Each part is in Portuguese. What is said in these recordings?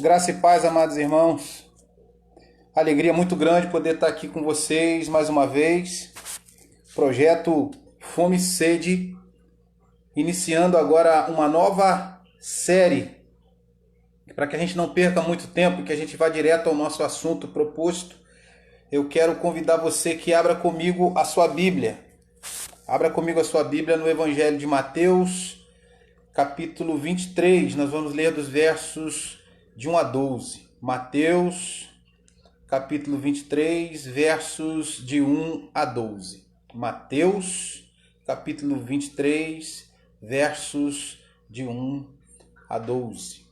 Graça e paz, amados irmãos. Alegria muito grande poder estar aqui com vocês mais uma vez. Projeto Fome e Sede, iniciando agora uma nova série, para que a gente não perca muito tempo e que a gente vá direto ao nosso assunto proposto. Eu quero convidar você que abra comigo a sua Bíblia. Abra comigo a sua Bíblia no Evangelho de Mateus, capítulo 23. Nós vamos ler dos versos de 1 a 12. Mateus, capítulo 23, versos de 1 a 12. Mateus, capítulo 23, versos de 1 a 12.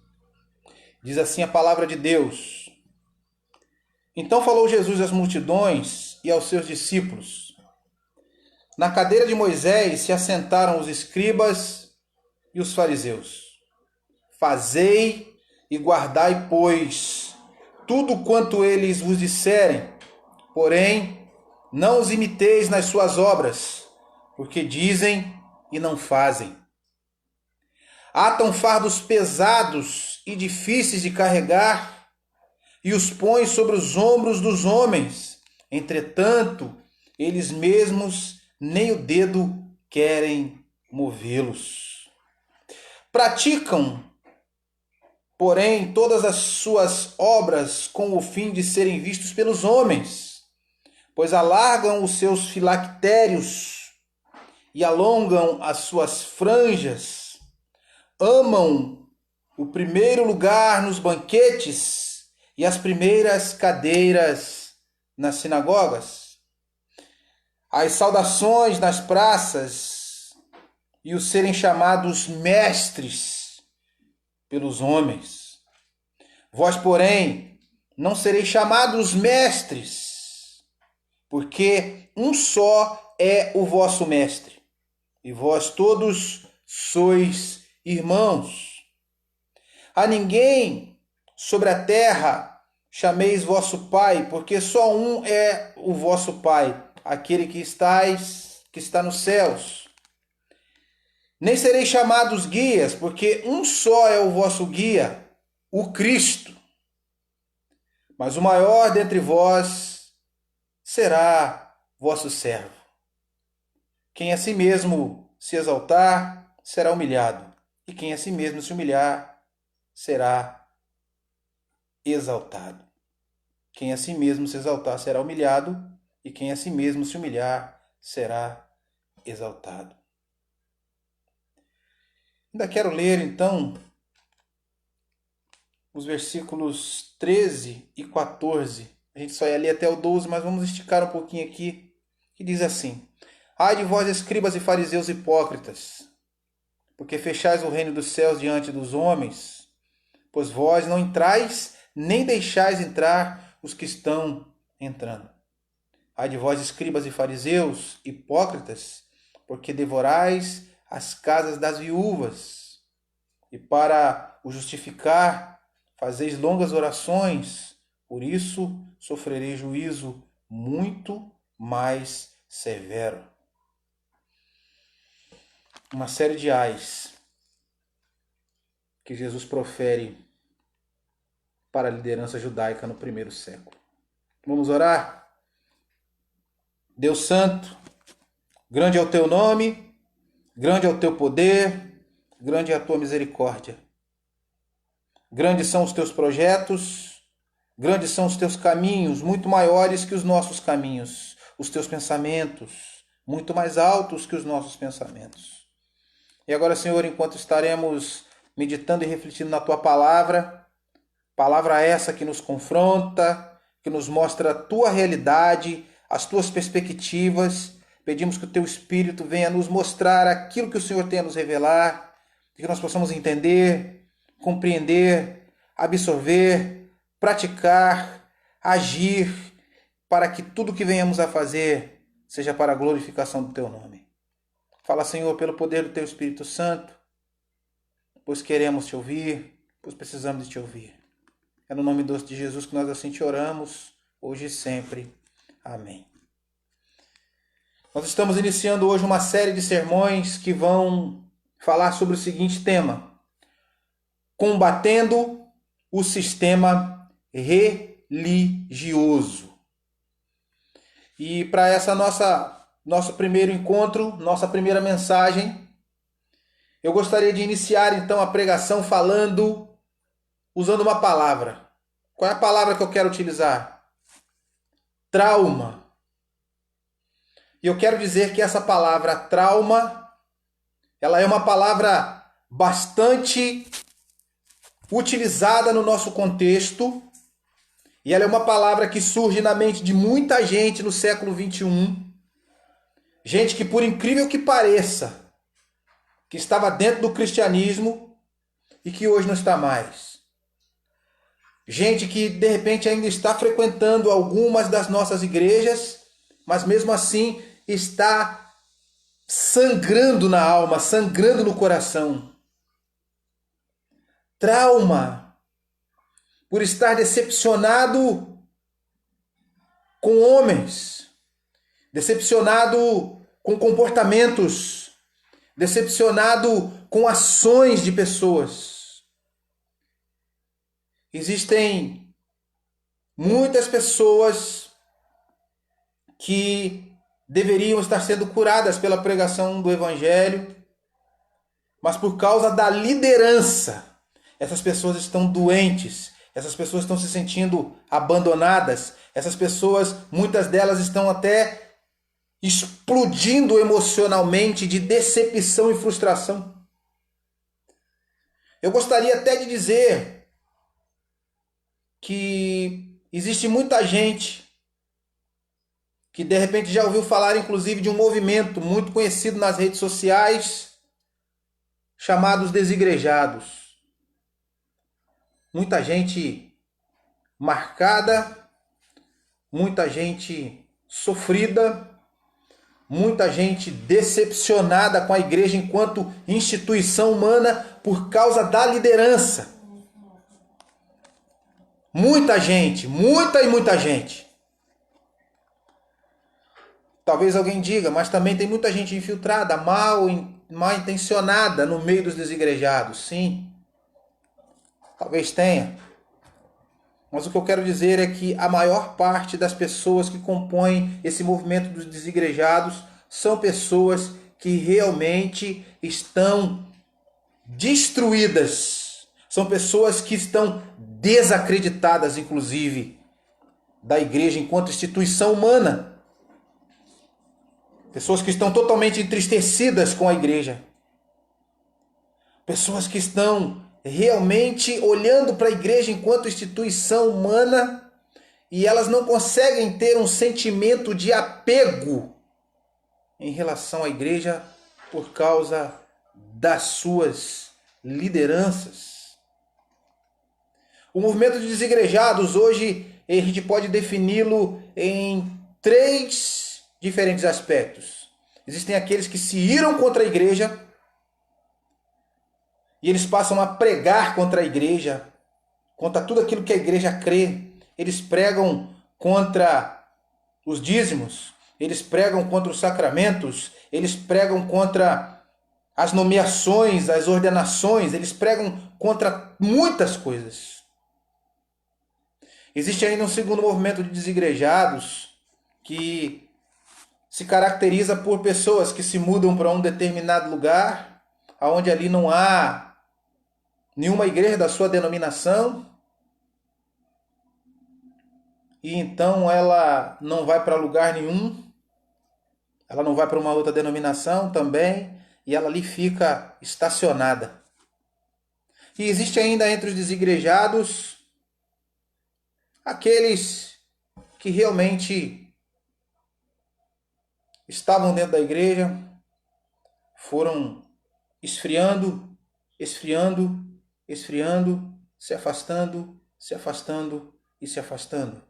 Diz assim a palavra de Deus: Então falou Jesus às multidões e aos seus discípulos. Na cadeira de Moisés se assentaram os escribas e os fariseus. Fazei e guardai, pois, tudo quanto eles vos disserem, porém, não os imiteis nas suas obras, porque dizem e não fazem. Atam fardos pesados e difíceis de carregar e os põem sobre os ombros dos homens. Entretanto, eles mesmos nem o dedo querem movê-los. Praticam, porém, todas as suas obras com o fim de serem vistos pelos homens, pois alargam os seus filactérios e alongam as suas franjas, amam o primeiro lugar nos banquetes e as primeiras cadeiras nas sinagogas, as saudações nas praças e os serem chamados mestres pelos homens. Vós, porém, não sereis chamados mestres, porque um só é o vosso mestre, e vós todos sois irmãos. A ninguém sobre a terra chameis vosso Pai, porque só um é o vosso Pai, aquele que está nos céus. Nem sereis chamados guias, porque um só é o vosso guia, o Cristo. Mas o maior dentre vós será vosso servo. Quem a si mesmo se exaltar, será humilhado, e quem a si mesmo se humilhar, será exaltado. Quem a si mesmo se exaltar, será humilhado, e quem a si mesmo se humilhar, será exaltado. Ainda quero ler, então, os versículos 13 e 14. A gente só ia ler até o 12, mas vamos esticar um pouquinho aqui, que diz assim: Ai de vós, escribas e fariseus hipócritas, porque fechais o reino dos céus diante dos homens, pois vós não entrais, nem deixais entrar os que estão entrando. Ai de vós, escribas e fariseus hipócritas, porque devorais as casas das viúvas, e para o justificar fazeis longas orações, por isso sofrereis juízo muito mais severo. Uma série de ais que Jesus profere para a liderança judaica no primeiro século. Vamos orar? Deus Santo, grande é o teu nome, grande é o teu poder, grande é a tua misericórdia. Grandes são os teus projetos, grandes são os teus caminhos, muito maiores que os nossos caminhos. Os teus pensamentos, muito mais altos que os nossos pensamentos. E agora, Senhor, enquanto estaremos meditando e refletindo na tua palavra essa que nos confronta, que nos mostra a tua realidade, as tuas perspectivas, pedimos que o teu Espírito venha nos mostrar aquilo que o Senhor tem a nos revelar, que nós possamos entender, compreender, absorver, praticar, agir, para que tudo que venhamos a fazer seja para a glorificação do teu nome. Fala, Senhor, pelo poder do teu Espírito Santo, pois queremos te ouvir, pois precisamos de te ouvir. É no nome doce de Jesus que nós assim te oramos, hoje e sempre. Amém. Nós estamos iniciando hoje uma série de sermões que vão falar sobre o seguinte tema: combatendo o sistema religioso. E para essa nosso primeiro encontro, nossa primeira mensagem, eu gostaria de iniciar então a pregação usando uma palavra. Qual é a palavra que eu quero utilizar? Trauma. E eu quero dizer que essa palavra trauma, ela é uma palavra bastante utilizada no nosso contexto, e ela é uma palavra que surge na mente de muita gente no século XXI. Gente que, por incrível que pareça, que estava dentro do cristianismo e que hoje não está mais. Gente que de repente ainda está frequentando algumas das nossas igrejas, mas mesmo assim está sangrando na alma, sangrando no coração. Trauma por estar decepcionado com homens, decepcionado com comportamentos, decepcionado com ações de pessoas. Existem muitas pessoas que deveriam estar sendo curadas pela pregação do Evangelho, mas por causa da liderança, essas pessoas estão doentes, essas pessoas estão se sentindo abandonadas, essas pessoas, muitas delas estão até explodindo emocionalmente de decepção e frustração. Eu gostaria até de dizer que existe muita gente que de repente já ouviu falar inclusive de um movimento muito conhecido nas redes sociais chamado os desigrejados. Muita gente marcada, muita gente sofrida, muita gente decepcionada com a igreja enquanto instituição humana por causa da liderança. Muita gente, muita gente. Talvez alguém diga, mas também tem muita gente infiltrada, mal intencionada no meio dos desigrejados. Sim, talvez tenha. Mas o que eu quero dizer é que a maior parte das pessoas que compõem esse movimento dos desigrejados são pessoas que realmente estão destruídas. São pessoas que estão desacreditadas, inclusive, da igreja enquanto instituição humana. Pessoas que estão totalmente entristecidas com a igreja. Pessoas que estão realmente olhando para a igreja enquanto instituição humana e elas não conseguem ter um sentimento de apego em relação à igreja por causa das suas lideranças. O movimento de desigrejados hoje a gente pode defini-lo em 3 diferentes aspectos. Existem aqueles que se iram contra a igreja e eles passam a pregar contra a igreja, contra tudo aquilo que a igreja crê. Eles pregam contra os dízimos, eles pregam contra os sacramentos, eles pregam contra as nomeações, as ordenações, eles pregam contra muitas coisas. Existe ainda um segundo movimento de desigrejados que se caracteriza por pessoas que se mudam para um determinado lugar, onde ali não há nenhuma igreja da sua denominação, e então ela não vai para lugar nenhum, ela não vai para uma outra denominação também, e ela ali fica estacionada. E existe ainda entre os desigrejados aqueles que realmente estavam dentro da igreja, foram esfriando, se afastando e se afastando.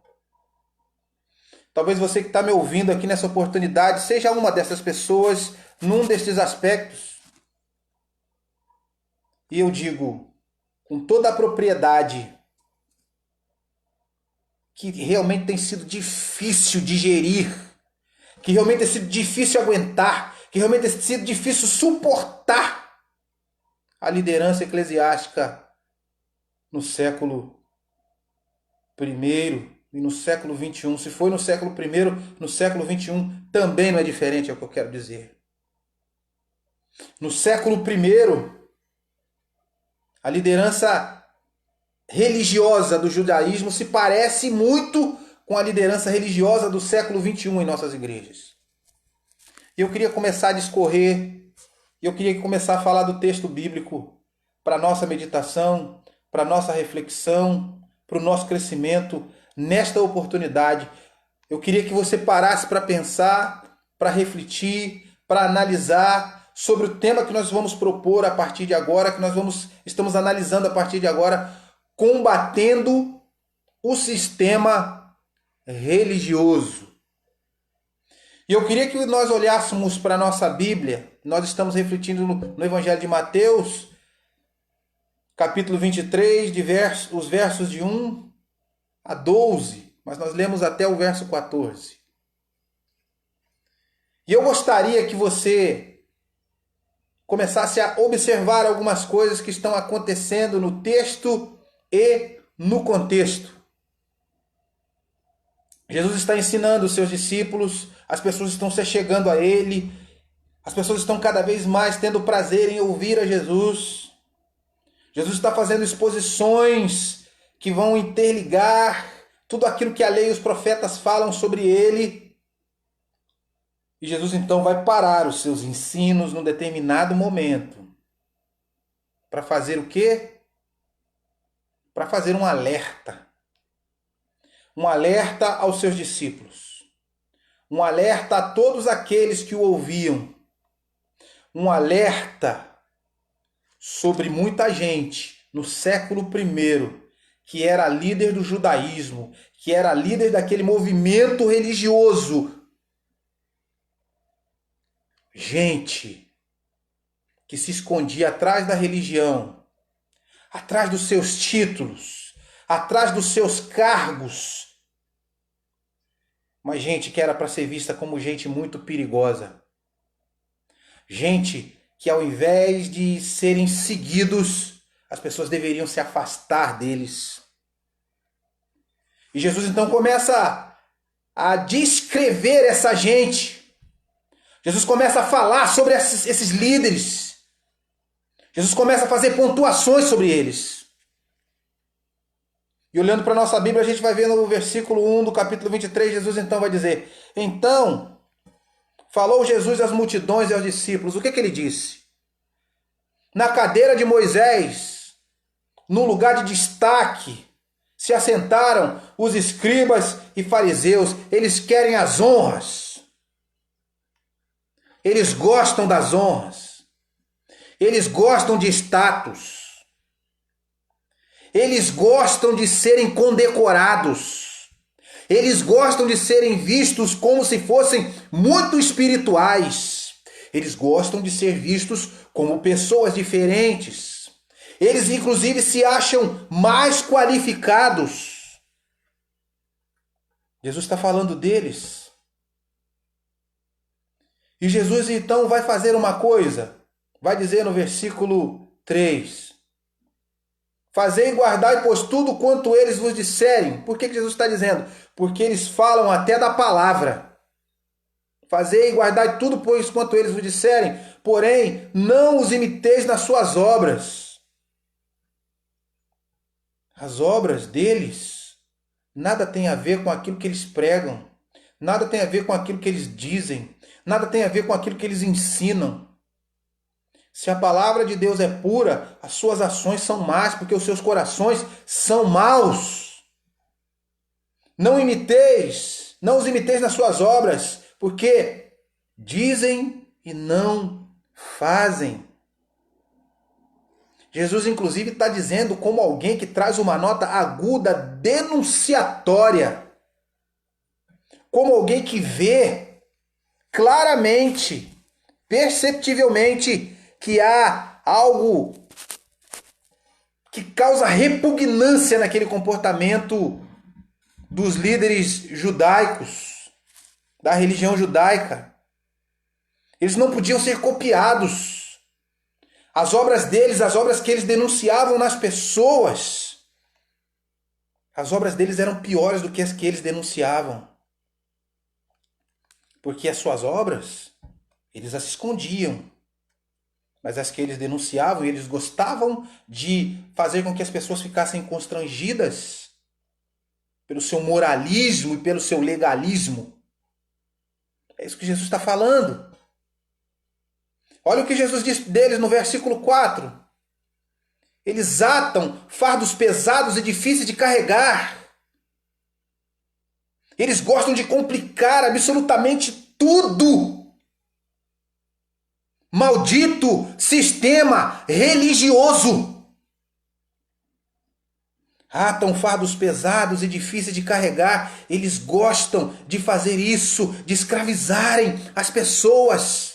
Talvez você que está me ouvindo aqui nessa oportunidade seja uma dessas pessoas num desses aspectos. E eu digo com toda a propriedade que realmente tem sido difícil digerir, que realmente tem sido difícil aguentar, que realmente tem sido difícil suportar a liderança eclesiástica no século I e no século XXI. Se foi no século I, no século XXI também não é diferente, é o que eu quero dizer. No século I, a liderança religiosa do judaísmo se parece muito com a liderança religiosa do século XXI em nossas igrejas. E eu queria começar a discorrer, eu queria começar a falar do texto bíblico para a nossa meditação, para a nossa reflexão, para o nosso crescimento. Nesta oportunidade, eu queria que você parasse para pensar, para refletir, para analisar sobre o tema que nós vamos propor a partir de agora, que estamos analisando a partir de agora, combatendo o sistema religioso. E eu queria que nós olhássemos para a nossa Bíblia. Nós estamos refletindo no Evangelho de Mateus, capítulo 23, os versos de 1 a 12, mas nós lemos até o verso 14. E eu gostaria que você começasse a observar algumas coisas que estão acontecendo no texto e no contexto. Jesus está ensinando os seus discípulos, as pessoas estão se chegando a Ele, as pessoas estão cada vez mais tendo prazer em ouvir a Jesus. Jesus está fazendo exposições que vão interligar tudo aquilo que a lei e os profetas falam sobre Ele. E Jesus então vai parar os seus ensinos num determinado momento. Para fazer o quê? Para fazer um alerta. Um alerta aos seus discípulos. Um alerta a todos aqueles que o ouviam. Um alerta sobre muita gente no século I, que era líder do judaísmo, que era líder daquele movimento religioso. Gente que se escondia atrás da religião, atrás dos seus títulos, atrás dos seus cargos. Mas gente que era para ser vista como gente muito perigosa. Gente que ao invés de serem seguidos, as pessoas deveriam se afastar deles. E Jesus então começa a descrever essa gente. Jesus começa a falar sobre esses líderes. Jesus começa a fazer pontuações sobre eles. E olhando para a nossa Bíblia, a gente vai ver no versículo 1 do capítulo 23, Jesus então vai dizer: Então, falou Jesus às multidões e aos discípulos. O que ele disse? Na cadeira de Moisés, no lugar de destaque, se assentaram os escribas e fariseus. Eles querem as honras. Eles gostam das honras. Eles gostam de status. Eles gostam de serem condecorados. Eles gostam de serem vistos como se fossem muito espirituais. Eles gostam de ser vistos como pessoas diferentes. Eles, inclusive, se acham mais qualificados. Jesus está falando deles. E Jesus, então, vai fazer uma coisa. Vai dizer no versículo 3. Fazei e guardai, pois tudo quanto eles vos disserem. Por que Jesus está dizendo? Porque eles falam até da palavra. Fazei e guardai tudo, pois quanto eles vos disserem. Porém, não os imiteis nas suas obras. As obras deles nada tem a ver com aquilo que eles pregam. Nada tem a ver com aquilo que eles dizem. Nada tem a ver com aquilo que eles ensinam. Se a palavra de Deus é pura, as suas ações são más, porque os seus corações são maus. Não os imiteis nas suas obras, porque dizem e não fazem. Jesus, inclusive, está dizendo como alguém que traz uma nota aguda, denunciatória. Como alguém que vê claramente, perceptivelmente, que há algo que causa repugnância naquele comportamento dos líderes judaicos, da religião judaica. Eles não podiam ser copiados. As obras deles, as obras que eles denunciavam nas pessoas, As obras deles eram piores do que as que eles denunciavam. Porque as suas obras, eles as escondiam. Mas as que eles denunciavam, eles gostavam de fazer com que as pessoas ficassem constrangidas pelo seu moralismo e pelo seu legalismo. É isso que Jesus está falando. Olha o que Jesus diz deles no versículo 4. Eles atam fardos pesados e difíceis de carregar. Eles gostam de complicar absolutamente tudo. Maldito sistema religioso. Atam fardos pesados e difíceis de carregar. Eles gostam de fazer isso, de escravizarem as pessoas.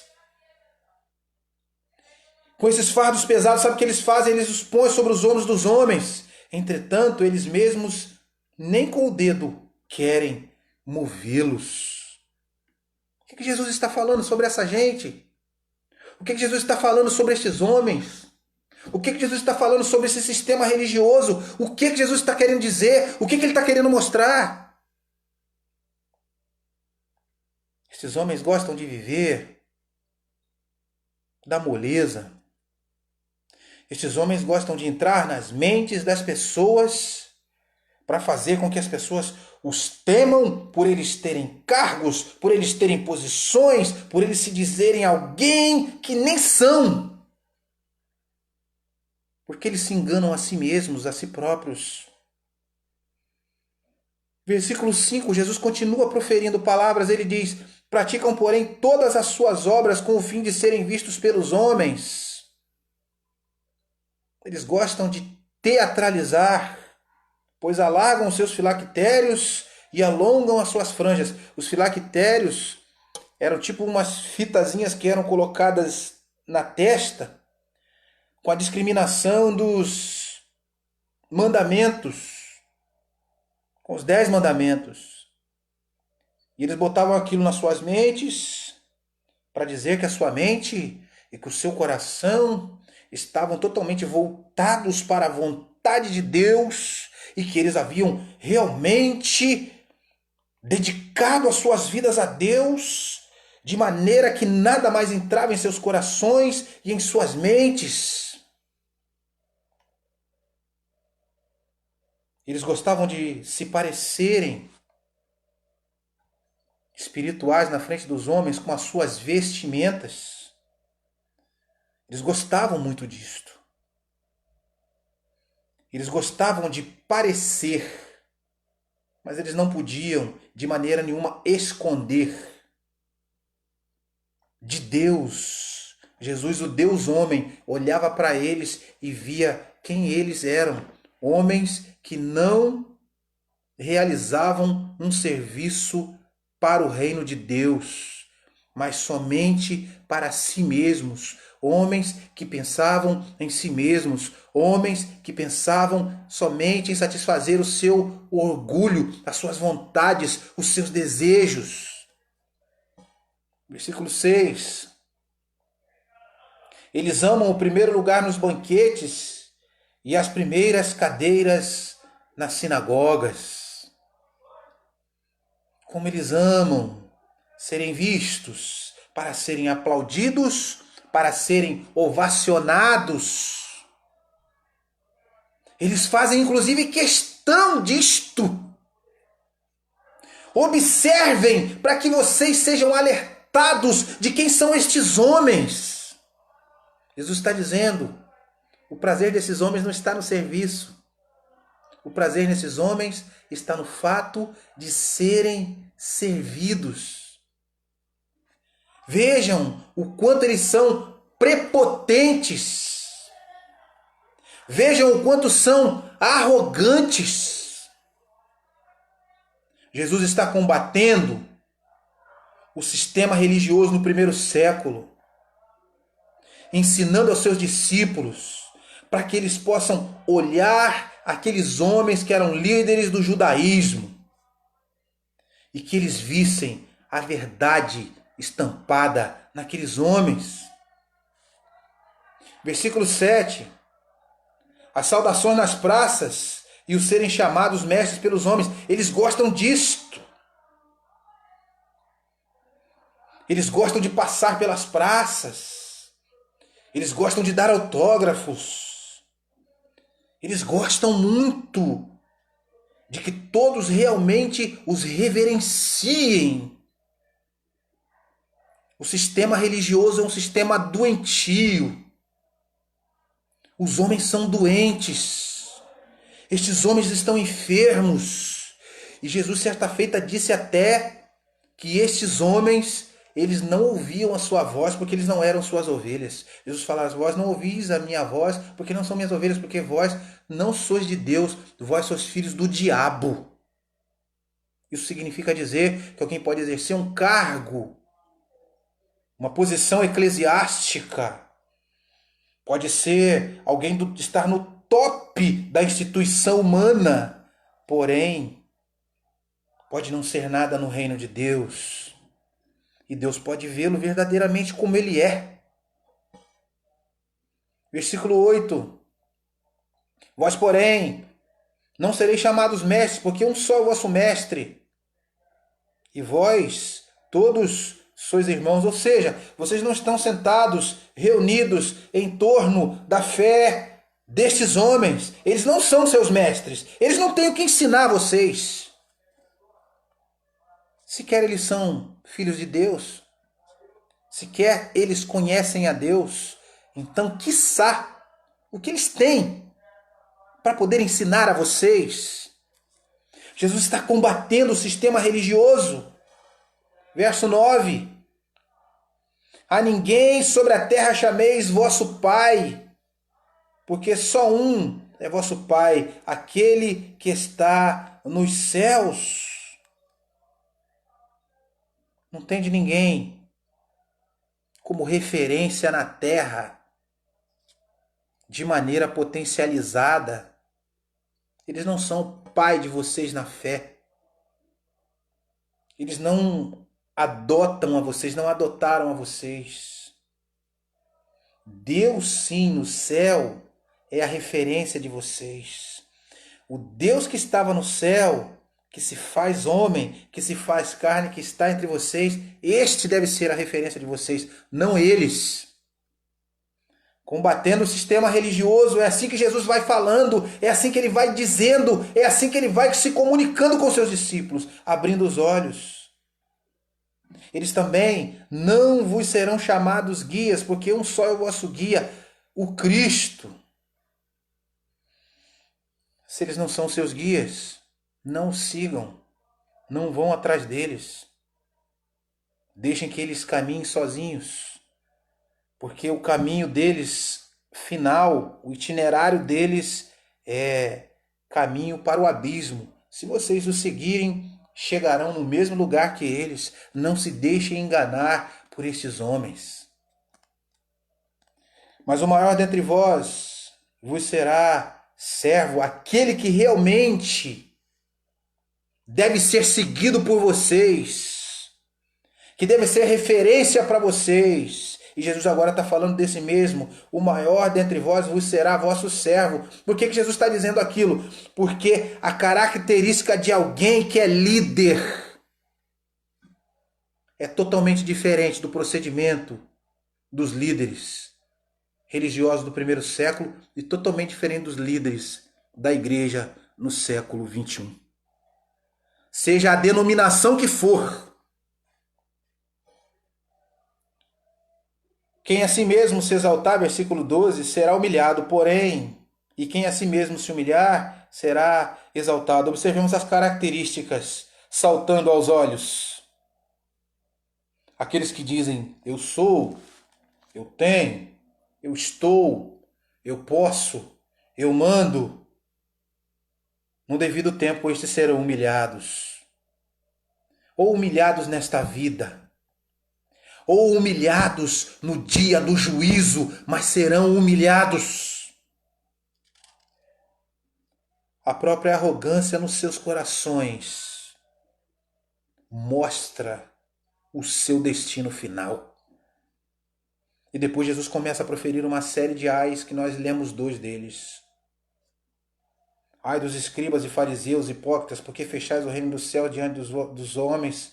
Com esses fardos pesados, sabe o que eles fazem? Eles os põem sobre os ombros dos homens. Entretanto, eles mesmos nem com o dedo querem movê-los. O que Jesus está falando sobre essa gente? O que Jesus está falando sobre estes homens? O que Jesus está falando sobre esse sistema religioso? O que Jesus está querendo dizer? O que ele está querendo mostrar? Estes homens gostam de viver da moleza. Estes homens gostam de entrar nas mentes das pessoas para fazer com que as pessoas os temam por eles terem cargos, por eles terem posições, por eles se dizerem alguém que nem são. Porque eles se enganam a si mesmos, a si próprios. Versículo 5, Jesus continua proferindo palavras, ele diz: praticam, porém, todas as suas obras com o fim de serem vistos pelos homens. Eles gostam de teatralizar, pois alargam seus filactérios e alongam as suas franjas. Os filactérios eram tipo umas fitazinhas que eram colocadas na testa com a discriminação dos mandamentos, com os 10 mandamentos. E eles botavam aquilo nas suas mentes para dizer que a sua mente e que o seu coração estavam totalmente voltados para a vontade de Deus e que eles haviam realmente dedicado as suas vidas a Deus de maneira que nada mais entrava em seus corações e em suas mentes. Eles gostavam de se parecerem espirituais na frente dos homens com as suas vestimentas. Eles gostavam muito disto. Eles gostavam de parecer, mas eles não podiam de maneira nenhuma esconder de Deus. Jesus, o Deus homem, olhava para eles e via quem eles eram. Homens que não realizavam um serviço para o reino de Deus, mas somente para si mesmos. Homens que pensavam em si mesmos, homens que pensavam somente em satisfazer o seu orgulho, as suas vontades, os seus desejos. Versículo 6. Eles amam o primeiro lugar nos banquetes e as primeiras cadeiras nas sinagogas. Como eles amam serem vistos, para serem aplaudidos, para serem ovacionados. Eles fazem inclusive questão disto. Observem para que vocês sejam alertados de quem são estes homens. Jesus está dizendo, o prazer desses homens não está no serviço. O prazer nesses homens está no fato de serem servidos. Vejam o quanto eles são prepotentes. Vejam o quanto são arrogantes. Jesus está combatendo o sistema religioso no primeiro século, ensinando aos seus discípulos para que eles possam olhar aqueles homens que eram líderes do judaísmo e que eles vissem a verdade estampada naqueles homens. Versículo 7. As saudações nas praças e os serem chamados mestres pelos homens. Eles gostam disto. Eles gostam de passar pelas praças. Eles gostam de dar autógrafos. Eles gostam muito de que todos realmente os reverenciem. O sistema religioso é um sistema doentio. Os homens são doentes. Estes homens estão enfermos. E Jesus, certa feita, disse até que estes homens, eles não ouviam a sua voz porque eles não eram suas ovelhas. Jesus fala: vós não ouvis a minha voz porque não são minhas ovelhas, porque vós não sois de Deus, vós sois filhos do diabo. Isso significa dizer que alguém pode exercer um cargo, uma posição eclesiástica. Pode ser alguém estar no top da instituição humana, porém, pode não ser nada no reino de Deus. E Deus pode vê-lo verdadeiramente como ele é. Versículo 8. Vós, porém, não sereis chamados mestres, porque um só é o vosso mestre. E vós, todos, sois irmãos. Ou seja, vocês não estão sentados, reunidos em torno da fé destes homens. Eles não são seus mestres. Eles não têm o que ensinar a vocês. Sequer eles são filhos de Deus. Sequer eles conhecem a Deus. Então, quiçá, o que eles têm para poder ensinar a vocês? Jesus está combatendo o sistema religioso. Verso 9. A ninguém sobre a terra chameis vosso Pai, porque só um é vosso Pai, aquele que está nos céus. Não tem de ninguém como referência na terra, de maneira potencializada. Eles não são pai de vocês na fé. Eles não adotam a vocês, não adotaram a vocês. Deus, sim, no céu é a referência de vocês. O Deus que estava no céu, que se faz homem, que se faz carne, que está entre vocês, este deve ser a referência de vocês, não eles. Combatendo o sistema religioso, é assim que Jesus vai falando, é assim que ele vai dizendo, é assim que ele vai se comunicando com seus discípulos, abrindo os olhos. Eles também não vos serão chamados guias, porque um só é o vosso guia, o Cristo. Se eles não são seus guias, não os sigam, não vão atrás deles. Deixem que eles caminhem sozinhos, porque o caminho deles final, o itinerário deles é caminho para o abismo. Se vocês o seguirem, chegarão no mesmo lugar que eles. Não se deixem enganar por estes homens. Mas o maior dentre vós vos será servo, aquele que realmente deve ser seguido por vocês, que deve ser referência para vocês. E Jesus agora está falando desse mesmo. O maior dentre vós vos será vosso servo. Por que Jesus está dizendo aquilo? Porque a característica de alguém que é líder é totalmente diferente do procedimento dos líderes religiosos do primeiro século e totalmente diferente dos líderes da igreja no século 21. Seja a denominação que for, quem a si mesmo se exaltar, versículo 12, será humilhado, porém, e quem a si mesmo se humilhar, será exaltado. Observemos as características saltando aos olhos. Aqueles que dizem, eu sou, eu tenho, eu estou, eu posso, eu mando. No devido tempo, estes serão humilhados. Ou humilhados nesta vida, ou humilhados no dia do juízo, mas serão humilhados. A própria arrogância nos seus corações mostra o seu destino final. E depois Jesus começa a proferir uma série de ais que nós lemos 2 deles. Ai dos escribas e fariseus hipócritas, porque fechais o reino do céu diante dos homens?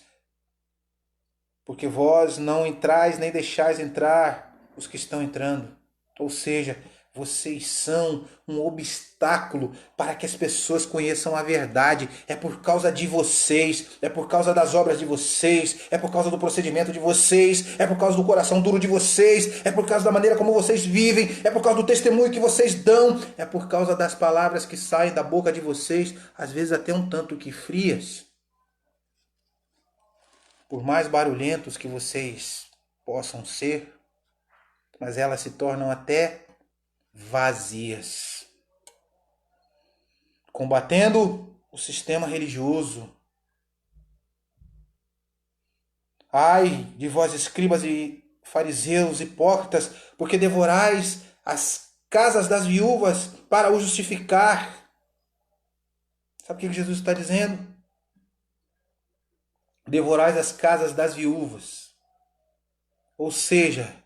Porque vós não entrais nem deixais entrar os que estão entrando. Ou seja, vocês são um obstáculo para que as pessoas conheçam a verdade. É por causa de vocês, é por causa das obras de vocês, é por causa do procedimento de vocês, é por causa do coração duro de vocês, é por causa da maneira como vocês vivem, é por causa do testemunho que vocês dão, é por causa das palavras que saem da boca de vocês, às vezes até um tanto que frias. Por mais barulhentos que vocês possam ser, mas elas se tornam até vazias. Combatendo o sistema religioso. Ai de vós, escribas e fariseus hipócritas, porque devorais as casas das viúvas para o justificar. Sabe o que Jesus está dizendo? Devorais as casas das viúvas. Ou seja,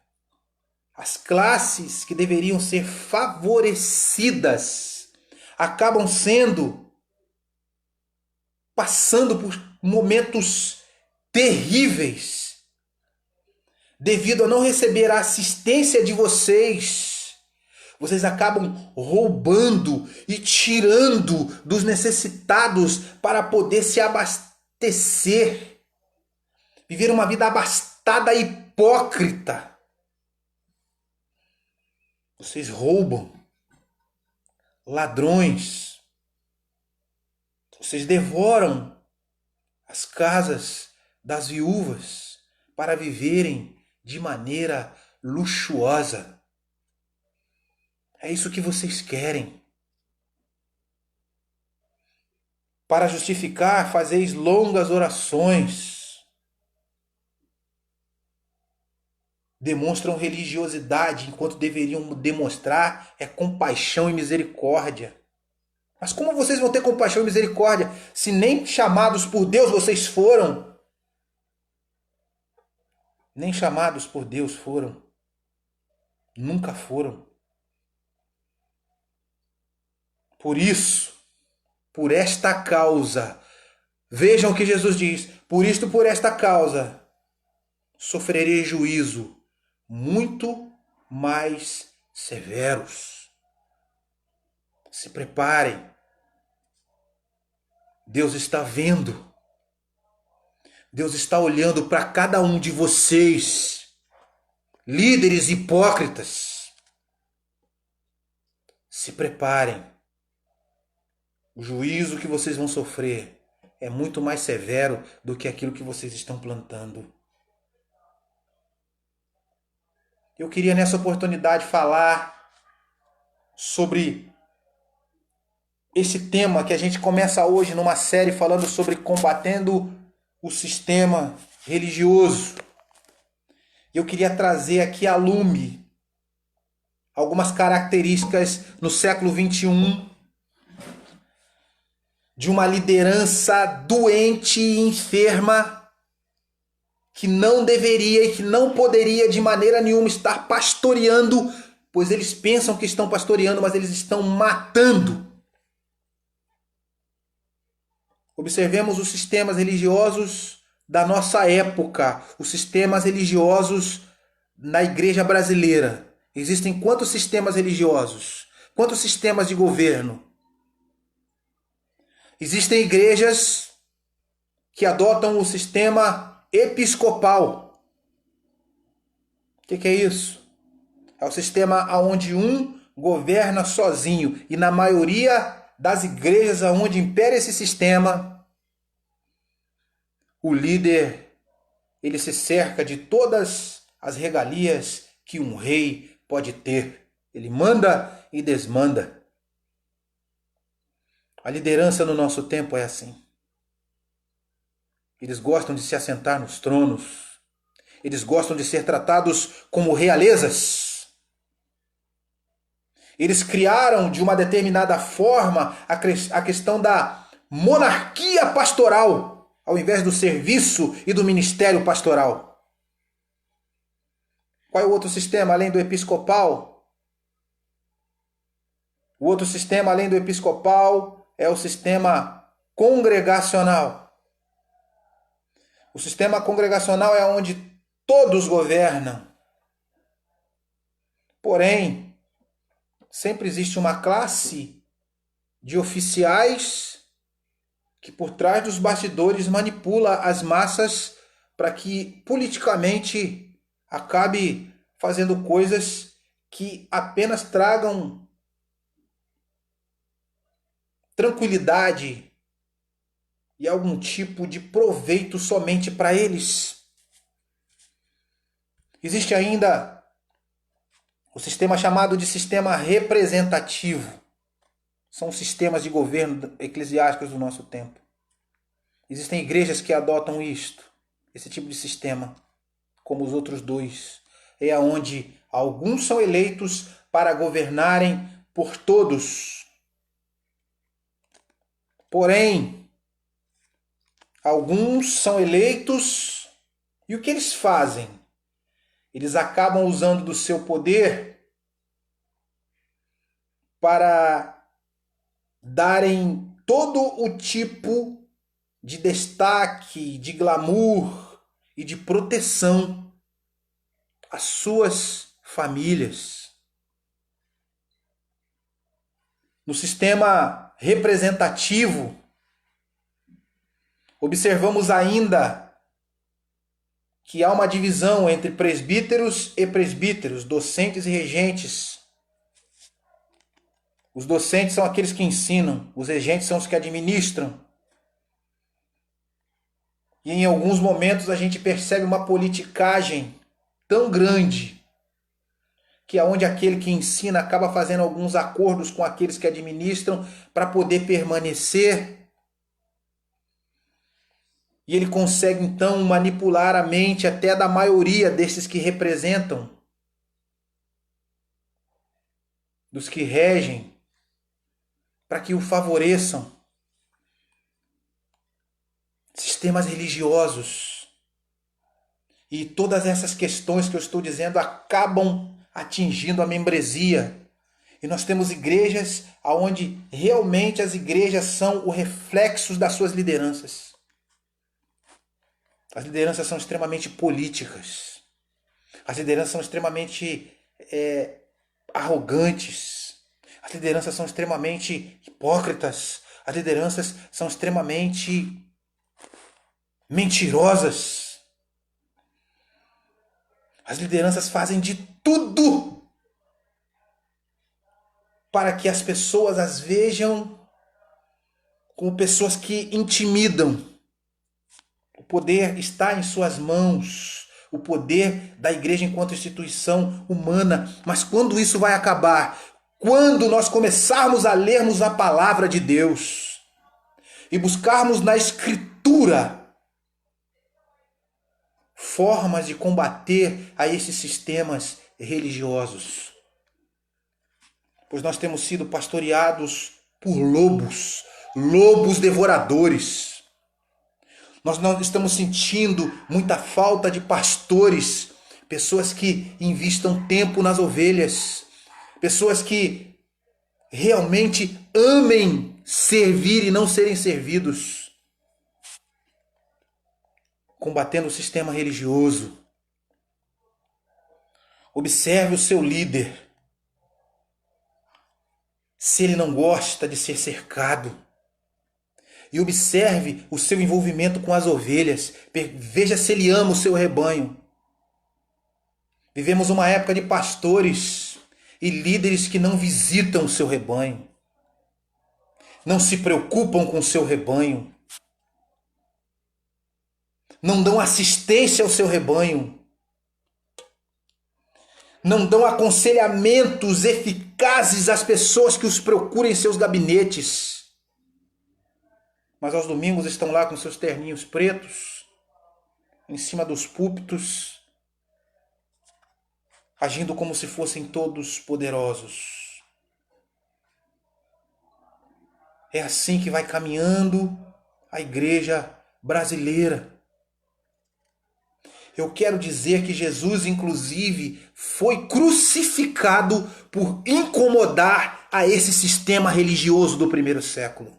as classes que deveriam ser favorecidas acabam passando por momentos terríveis devido a não receber a assistência de vocês. Vocês acabam roubando e tirando dos necessitados para poder se abastecer. Viver uma vida abastada e hipócrita. Vocês roubam, ladrões, vocês devoram as casas das viúvas para viverem de maneira luxuosa. É isso que vocês querem. Para justificar, fazeis longas orações. Demonstram religiosidade, enquanto deveriam demonstrar compaixão e misericórdia. Mas como vocês vão ter compaixão e misericórdia se nem chamados por Deus vocês foram? Nem chamados por Deus foram. Nunca foram. Por isso, por esta causa, vejam o que Jesus diz: por isto, por esta causa, sofrerei juízo muito mais severos. Se preparem. Deus está vendo. Deus está olhando para cada um de vocês, líderes hipócritas. Se preparem. O juízo que vocês vão sofrer é muito mais severo do que aquilo que vocês estão plantando. Eu queria nessa oportunidade falar sobre esse tema que a gente começa hoje numa série falando sobre combatendo o sistema religioso. Eu queria trazer aqui à lume algumas características no século XXI de uma liderança doente e enferma que não deveria e que não poderia de maneira nenhuma estar pastoreando, pois eles pensam que estão pastoreando, mas eles estão matando. Observemos os sistemas religiosos da nossa época, os sistemas religiosos na igreja brasileira. Existem quantos sistemas religiosos? Quantos sistemas de governo? Existem igrejas que adotam o sistema episcopal. O que é isso? É o sistema onde um governa sozinho. E na maioria das igrejas onde impera esse sistema, o líder ele se cerca de todas as regalias que um rei pode ter. Ele manda e desmanda. A liderança no nosso tempo é assim. Eles gostam de se assentar nos tronos. Eles gostam de ser tratados como realezas. Eles criaram de uma determinada forma a questão da monarquia pastoral, ao invés do serviço e do ministério pastoral. Qual é o outro sistema além do episcopal? O outro sistema além do episcopal é o sistema congregacional. O sistema congregacional é onde todos governam. Porém, sempre existe uma classe de oficiais que por trás dos bastidores manipula as massas para que politicamente acabe fazendo coisas que apenas tragam tranquilidade e algum tipo de proveito somente para eles. Existe ainda o sistema chamado de sistema representativo. São os sistemas de governo eclesiásticos do nosso tempo. Existem igrejas que adotam esse tipo de sistema, como os outros dois. É onde alguns são eleitos para governarem por todos. Porém, alguns são eleitos e o que eles fazem? Eles acabam usando do seu poder para darem todo o tipo de destaque, de glamour e de proteção às suas famílias. No sistema representativo, observamos ainda que há uma divisão entre presbíteros e presbíteros, docentes e regentes. Os docentes são aqueles que ensinam, os regentes são os que administram. E em alguns momentos a gente percebe uma politicagem tão grande que é onde aquele que ensina acaba fazendo alguns acordos com aqueles que administram para poder permanecer. E ele consegue então manipular a mente até da maioria desses que representam, dos que regem, para que o favoreçam. Sistemas religiosos. E todas essas questões que eu estou dizendo acabam atingindo a membresia. E nós temos igrejas onde realmente as igrejas são o reflexo das suas lideranças. As lideranças são extremamente políticas. As lideranças são extremamente arrogantes. As lideranças são extremamente hipócritas. As lideranças são extremamente mentirosas. As lideranças fazem de tudo para que as pessoas as vejam como pessoas que intimidam. O poder está em suas mãos. O poder da igreja enquanto instituição humana. Mas quando isso vai acabar? Quando nós começarmos a lermos a palavra de Deus e buscarmos na Escritura formas de combater a esses sistemas religiosos. Pois nós temos sido pastoreados por lobos, lobos devoradores. Nós não estamos sentindo muita falta de pastores, pessoas que investam tempo nas ovelhas, pessoas que realmente amem servir e não serem servidos, combatendo o sistema religioso. Observe o seu líder. Se ele não gosta de ser cercado, e observe o seu envolvimento com as ovelhas. Veja se ele ama o seu rebanho. Vivemos uma época de pastores e líderes que não visitam o seu rebanho. Não se preocupam com o seu rebanho. Não dão assistência ao seu rebanho. Não dão aconselhamentos eficazes às pessoas que os procuram em seus gabinetes. Mas aos domingos estão lá com seus terninhos pretos, em cima dos púlpitos, agindo como se fossem todos poderosos. É assim que vai caminhando a igreja brasileira. Eu quero dizer que Jesus, inclusive, foi crucificado por incomodar a esse sistema religioso do primeiro século.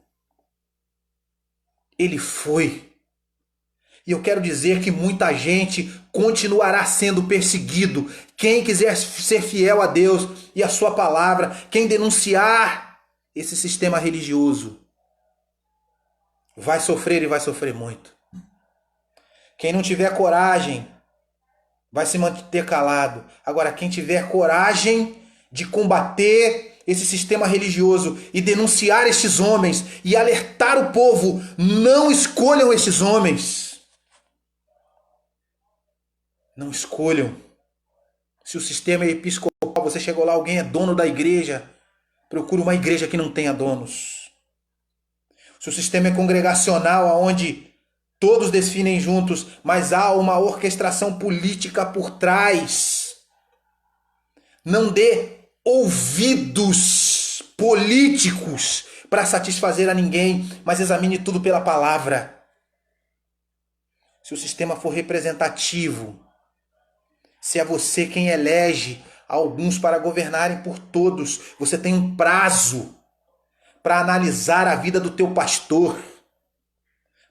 ele foi. E eu quero dizer que muita gente continuará sendo perseguido. Quem quiser ser fiel a Deus e a sua palavra, quem denunciar esse sistema religioso, vai sofrer e vai sofrer muito. Quem não tiver coragem, vai se manter calado. Agora, quem tiver coragem de combater esse sistema religioso e denunciar estes homens e alertar o povo, não escolham esses homens. Não escolham. Se o sistema é episcopal, você chegou lá, alguém é dono da igreja, procure uma igreja que não tenha donos. Se o sistema é congregacional, onde todos definem juntos, mas há uma orquestração política por trás, não dê ouvidos políticos para satisfazer a ninguém, mas examine tudo pela palavra. Se o sistema for representativo, se é você quem elege alguns para governarem por todos, você tem um prazo para analisar a vida do teu pastor,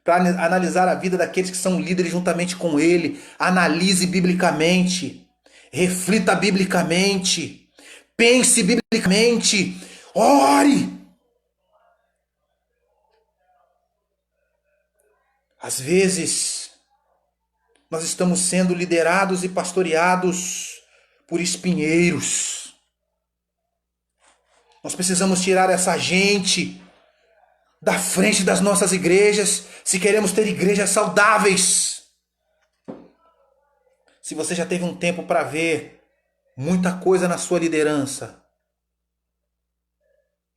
para analisar a vida daqueles que são líderes juntamente com ele. Analise biblicamente, reflita biblicamente, pense biblicamente, ore. Às vezes, nós estamos sendo liderados e pastoreados por espinheiros. Nós precisamos tirar essa gente da frente das nossas igrejas, se queremos ter igrejas saudáveis. Se você já teve um tempo para ver muita coisa na sua liderança,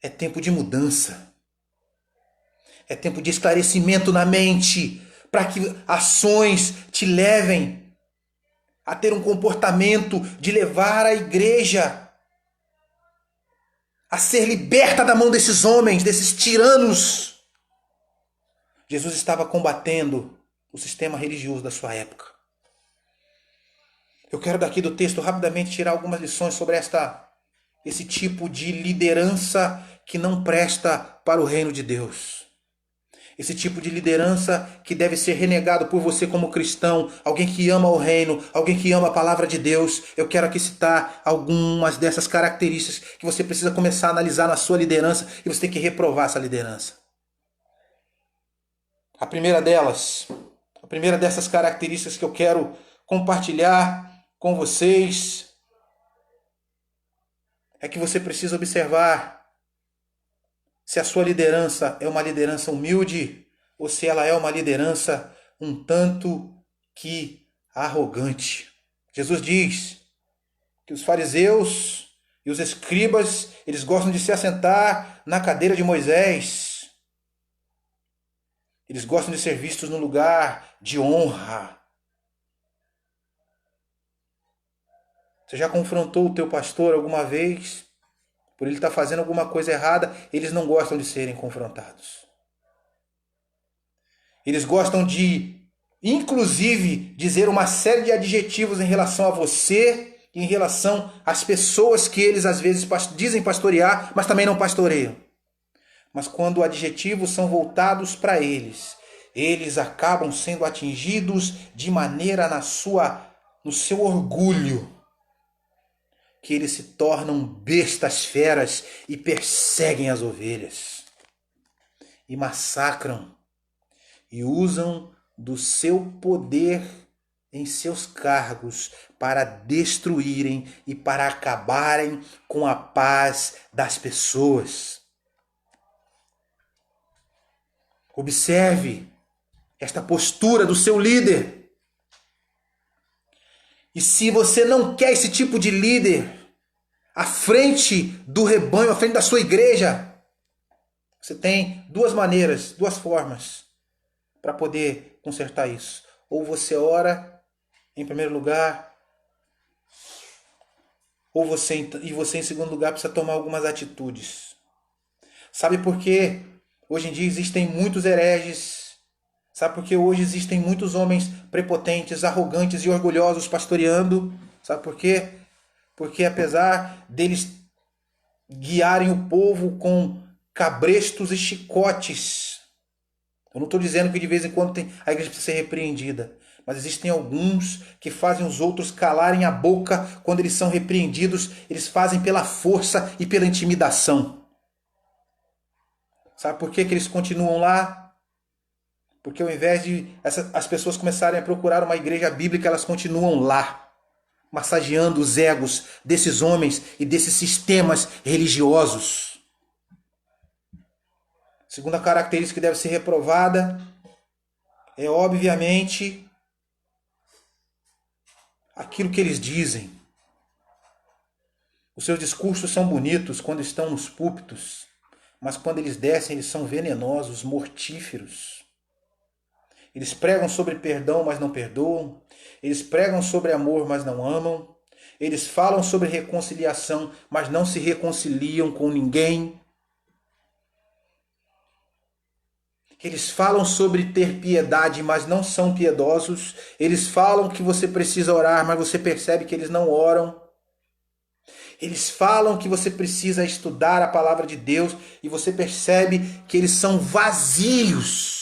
é tempo de mudança. É tempo de esclarecimento na mente, para que ações te levem a ter um comportamento de levar a igreja a ser liberta da mão desses homens, desses tiranos. Jesus estava combatendo o sistema religioso da sua época. Eu quero daqui do texto rapidamente tirar algumas lições sobre esse tipo de liderança que não presta para o reino de Deus. Esse tipo de liderança que deve ser renegado por você como cristão, alguém que ama o reino, alguém que ama a palavra de Deus. Eu quero aqui citar algumas dessas características que você precisa começar a analisar na sua liderança e você tem que reprovar essa liderança. A primeira dessas características que eu quero compartilhar com vocês é que você precisa observar se a sua liderança é uma liderança humilde ou se ela é uma liderança um tanto que arrogante. Jesus diz que os fariseus e os escribas, eles gostam de se assentar na cadeira de Moisés. Eles gostam de ser vistos no lugar de honra. Você já confrontou o teu pastor alguma vez? Por ele estar fazendo alguma coisa errada, eles não gostam de serem confrontados. Eles gostam de, inclusive, dizer uma série de adjetivos em relação a você e em relação às pessoas que eles às vezes dizem pastorear, mas também não pastoreiam. Mas quando adjetivos são voltados para eles, eles acabam sendo atingidos de maneira no seu orgulho, que eles se tornam bestas feras e perseguem as ovelhas, e massacram, e usam do seu poder em seus cargos para destruírem e para acabarem com a paz das pessoas. Observe esta postura do seu líder. E se você não quer esse tipo de líder à frente do rebanho, à frente da sua igreja, você tem duas formas para poder consertar isso. Ou você ora, em primeiro lugar, ou você em segundo lugar precisa tomar algumas atitudes. Sabe por quê? Hoje em dia existem muitos hereges. Sabe por que hoje existem muitos homens prepotentes, arrogantes e orgulhosos pastoreando? Sabe por quê? Porque apesar deles guiarem o povo com cabrestos e chicotes, Eu não estou dizendo que de vez em quando a igreja precisa ser repreendida. Mas existem alguns que fazem os outros calarem a boca quando eles são repreendidos. Eles fazem pela força e pela intimidação. Sabe por que eles continuam lá? Porque ao invés de as pessoas começarem a procurar uma igreja bíblica, elas continuam lá, massageando os egos desses homens e desses sistemas religiosos. Segunda característica que deve ser reprovada é, obviamente, aquilo que eles dizem. Os seus discursos são bonitos quando estão nos púlpitos, mas quando eles descem, eles são venenosos, mortíferos. Eles pregam sobre perdão, mas não perdoam. Eles pregam sobre amor, mas não amam. Eles falam sobre reconciliação, mas não se reconciliam com ninguém. Eles falam sobre ter piedade, mas não são piedosos. Eles falam que você precisa orar, mas você percebe que eles não oram. Eles falam que você precisa estudar a palavra de Deus e você percebe que eles são vazios.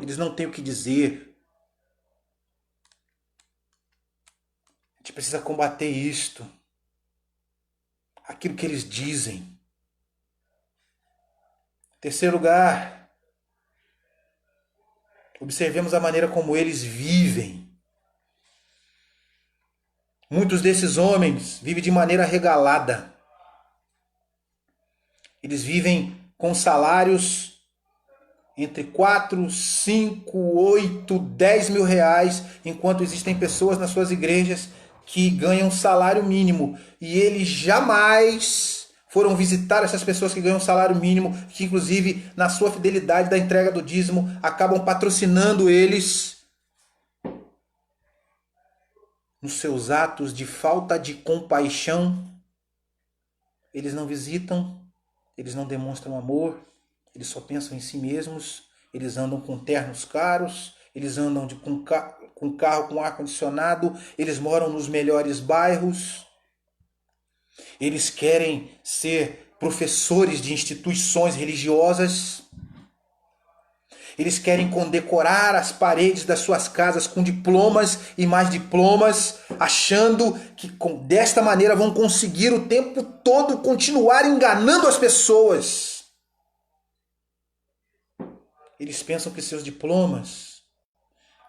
Eles não têm o que dizer. A gente precisa combater isto. Aquilo que eles dizem. Terceiro lugar, observemos a maneira como eles vivem. Muitos desses homens vivem de maneira regalada. Eles vivem com salários entre 4, 5, 8, 10 mil reais, enquanto existem pessoas nas suas igrejas que ganham salário mínimo. E eles jamais foram visitar essas pessoas que ganham salário mínimo, que inclusive na sua fidelidade da entrega do dízimo acabam patrocinando eles nos seus atos de falta de compaixão. Eles não visitam, eles não demonstram amor, eles só pensam em si mesmos, eles andam com ternos caros, eles andam com carro com ar-condicionado, eles moram nos melhores bairros, eles querem ser professores de instituições religiosas, eles querem condecorar as paredes das suas casas com diplomas e mais diplomas, achando que desta maneira vão conseguir o tempo todo continuar enganando as pessoas. Eles pensam que seus diplomas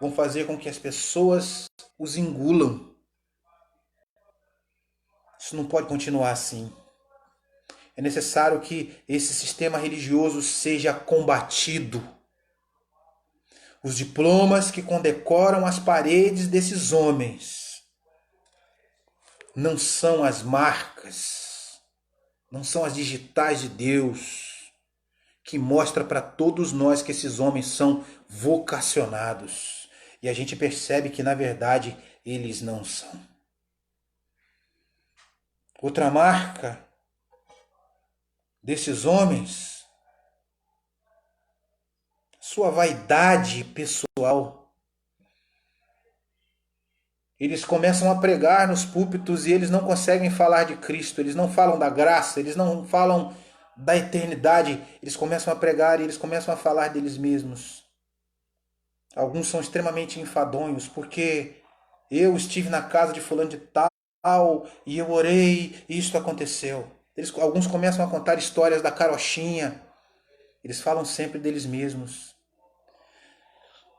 vão fazer com que as pessoas os engulam. Isso não pode continuar assim. É necessário que esse sistema religioso seja combatido. Os diplomas que condecoram as paredes desses homens não são as marcas, não são as digitais de Deus, que mostra para todos nós que esses homens são vocacionados. E a gente percebe que, na verdade, eles não são. Outra marca desses homens, sua vaidade pessoal. Eles começam a pregar nos púlpitos e eles não conseguem falar de Cristo, eles não falam da graça, eles não falam da eternidade, eles começam a pregar e eles começam a falar deles mesmos. Alguns são extremamente enfadonhos, porque eu estive na casa de fulano de tal e eu orei e isso aconteceu. Alguns começam a contar histórias da carochinha. Eles falam sempre deles mesmos.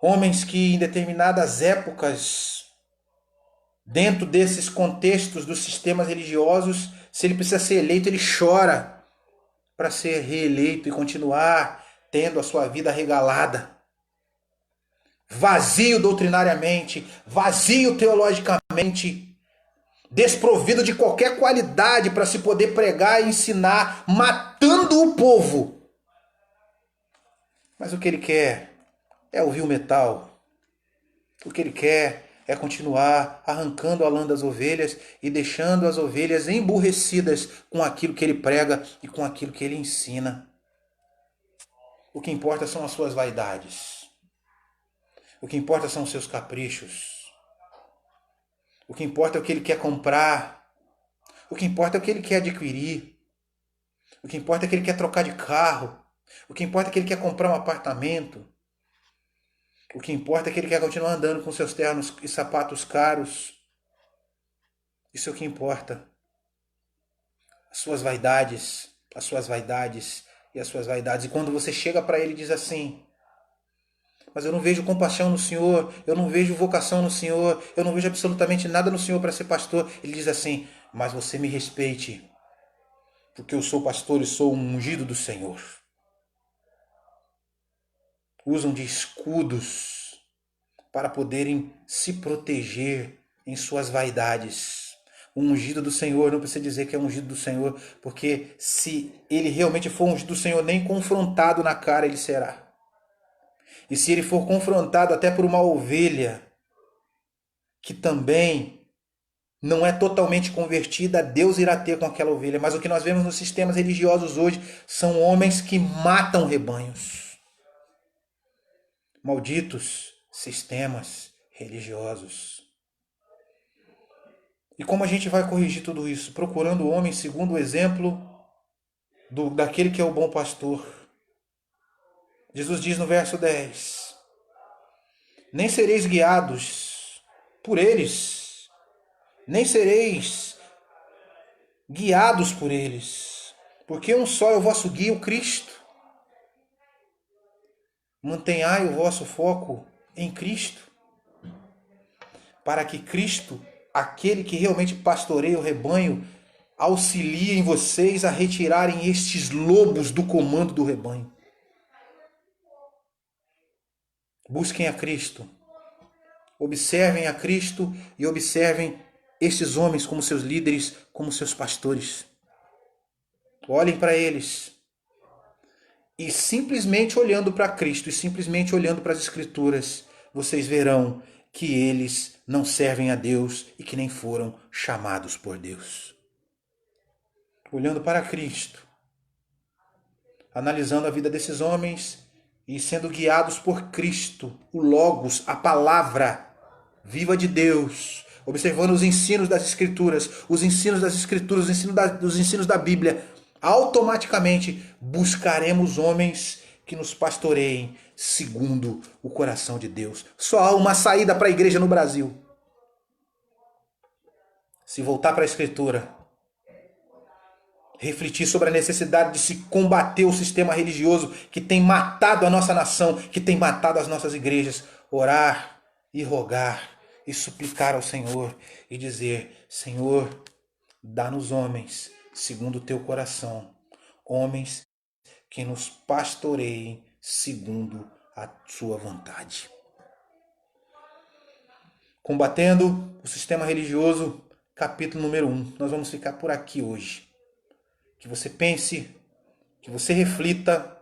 Homens que em determinadas épocas, dentro desses contextos dos sistemas religiosos, se ele precisa ser eleito, ele chora para ser reeleito e continuar tendo a sua vida regalada. Vazio doutrinariamente, vazio teologicamente, desprovido de qualquer qualidade para se poder pregar e ensinar, matando o povo. Mas o que ele quer é ouvir o metal. O que ele quer é continuar arrancando a lã das ovelhas e deixando as ovelhas emburrecidas com aquilo que ele prega e com aquilo que ele ensina. O que importa são as suas vaidades. O que importa são os seus caprichos. O que importa é o que ele quer comprar. O que importa é o que ele quer adquirir. O que importa é que ele quer trocar de carro. O que importa é que ele quer comprar um apartamento. O que importa é que ele quer continuar andando com seus ternos e sapatos caros. Isso é o que importa. As suas vaidades, as suas vaidades e as suas vaidades. E quando você chega para ele e diz assim: mas eu não vejo compaixão no Senhor, eu não vejo vocação no Senhor, eu não vejo absolutamente nada no Senhor para ser pastor. Ele diz assim: mas você me respeite, porque eu sou pastor e sou um ungido do Senhor. Usam de escudos para poderem se proteger em suas vaidades. O ungido do Senhor não precisa dizer que é ungido do Senhor, porque se ele realmente for ungido do Senhor, nem confrontado na cara ele será. E se ele for confrontado até por uma ovelha que também não é totalmente convertida, Deus irá ter com aquela ovelha. Mas o que nós vemos nos sistemas religiosos hoje são homens que matam rebanhos. Malditos sistemas religiosos. E como a gente vai corrigir tudo isso? Procurando homens segundo o exemplo daquele que é o bom pastor. Jesus diz no verso 10: nem sereis guiados por eles, nem sereis guiados por eles, porque um só é o vosso guia, o Cristo. Mantenhai o vosso foco em Cristo, para que Cristo, aquele que realmente pastoreia o rebanho, auxilie em vocês a retirarem estes lobos do comando do rebanho. Busquem a Cristo, observem a Cristo e observem estes homens como seus líderes, como seus pastores. Olhem para eles e simplesmente olhando para Cristo e simplesmente olhando para as Escrituras, vocês verão que eles não servem a Deus e que nem foram chamados por Deus. Olhando para Cristo, analisando a vida desses homens e sendo guiados por Cristo, o Logos, a palavra viva de Deus, observando os ensinos das Escrituras, os ensinos da Bíblia, automaticamente buscaremos homens que nos pastoreiem segundo o coração de Deus. Só há uma saída para a igreja no Brasil: se voltar para a Escritura, refletir sobre a necessidade de se combater o sistema religioso que tem matado a nossa nação, que tem matado as nossas igrejas, orar e rogar e suplicar ao Senhor e dizer: Senhor, dá-nos homens segundo o teu coração, homens que nos pastoreiem segundo a sua vontade. Combatendo o sistema religioso, capítulo número 1. Nós vamos ficar por aqui hoje. Que você pense, que você reflita,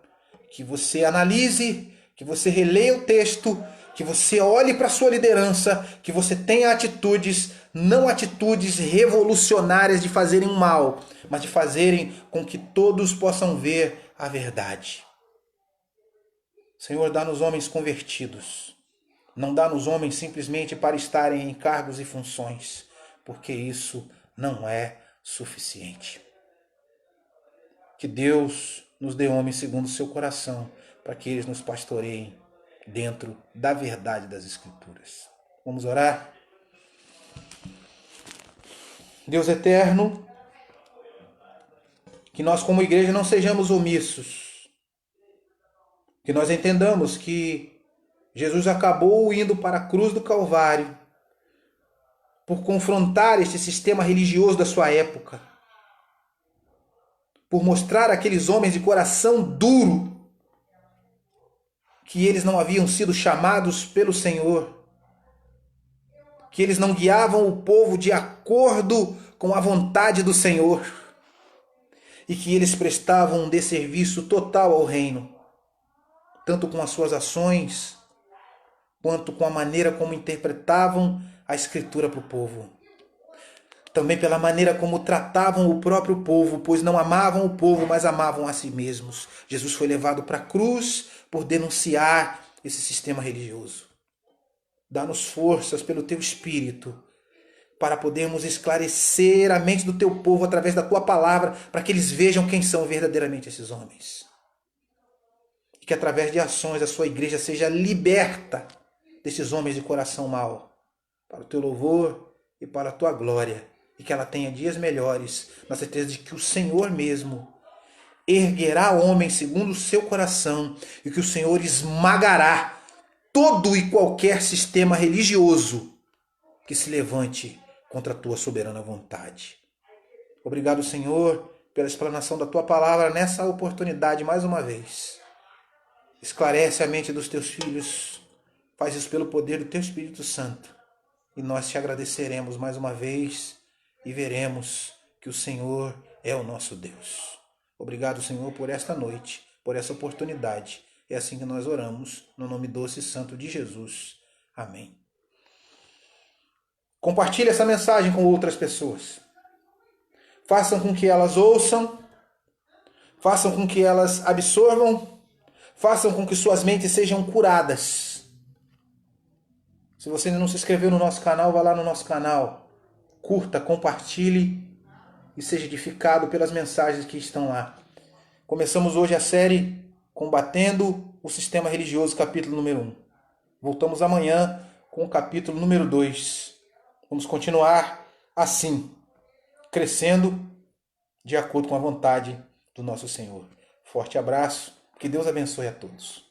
que você analise, que você releia o texto, que você olhe para a sua liderança, que você tenha atitudes, não atitudes revolucionárias de fazerem mal, mas de fazerem com que todos possam ver a verdade. Senhor, dá-nos homens convertidos. Não dá-nos homens simplesmente para estarem em cargos e funções, porque isso não é suficiente. Que Deus nos dê homens segundo o seu coração, para que eles nos pastoreiem dentro da verdade das Escrituras. Vamos orar? Deus eterno, que nós como igreja não sejamos omissos, que nós entendamos que Jesus acabou indo para a cruz do Calvário por confrontar esse sistema religioso da sua época, por mostrar àqueles homens de coração duro que eles não haviam sido chamados pelo Senhor, que eles não guiavam o povo de acordo com a vontade do Senhor e que eles prestavam um desserviço total ao reino, tanto com as suas ações, quanto com a maneira como interpretavam a Escritura para o povo. Também pela maneira como tratavam o próprio povo, pois não amavam o povo, mas amavam a si mesmos. Jesus foi levado para a cruz por denunciar esse sistema religioso. Dá-nos forças pelo Teu Espírito para podermos esclarecer a mente do Teu povo através da Tua palavra, para que eles vejam quem são verdadeiramente esses homens. e que através de ações a sua igreja seja liberta desses homens de coração mau, para o teu louvor e para a tua glória, e que ela tenha dias melhores, na certeza de que o Senhor mesmo erguerá homem segundo o seu coração, e que o Senhor esmagará todo e qualquer sistema religioso que se levante contra a tua soberana vontade. Obrigado, Senhor, pela explanação da tua palavra nessa oportunidade mais uma vez. Esclarece a mente dos teus filhos, faz isso pelo poder do teu Espírito Santo, e nós te agradeceremos mais uma vez e veremos que o Senhor é o nosso Deus. Obrigado, Senhor, por esta noite, por essa oportunidade. É assim que nós oramos, no nome doce e santo de Jesus. Amém. Compartilhe essa mensagem com outras pessoas. Façam com que elas ouçam, façam com que elas absorvam, façam com que suas mentes sejam curadas. Se você ainda não se inscreveu no nosso canal, vá lá no nosso canal. Curta, compartilhe e seja edificado pelas mensagens que estão lá. Começamos hoje a série Combatendo o Sistema Religioso, capítulo número 1. Voltamos amanhã com o capítulo número 2. Vamos continuar assim, crescendo de acordo com a vontade do nosso Senhor. Forte abraço, que Deus abençoe a todos.